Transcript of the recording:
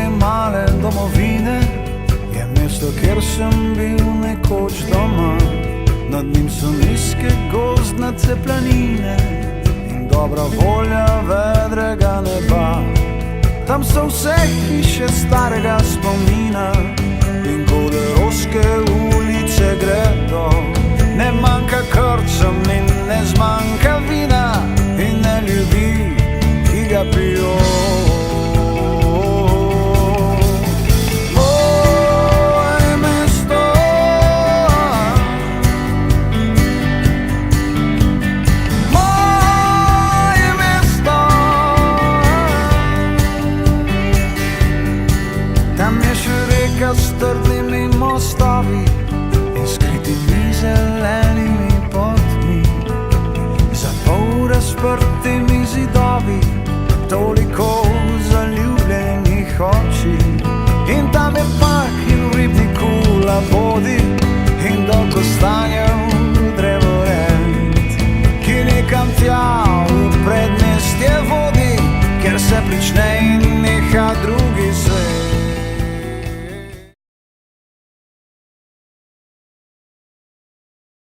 male domovine je mesto, kjer sem bil nekoč doma. Nad njim so nizke gozdnate planine in dobra volja vedrega neba. Tam so vse hiše starega spomina in koderoške ulice gredo. Ne manjka krčem in ne zmanjka vina in ne ljudi, ki ga pijo. Tam je še reka s trdnimi mostovi in skritimi zelenimi potmi, za pol razprtimi zidovi, toliko zaljubljenih oči. In tam je park in v ribniku labodi in do kostanja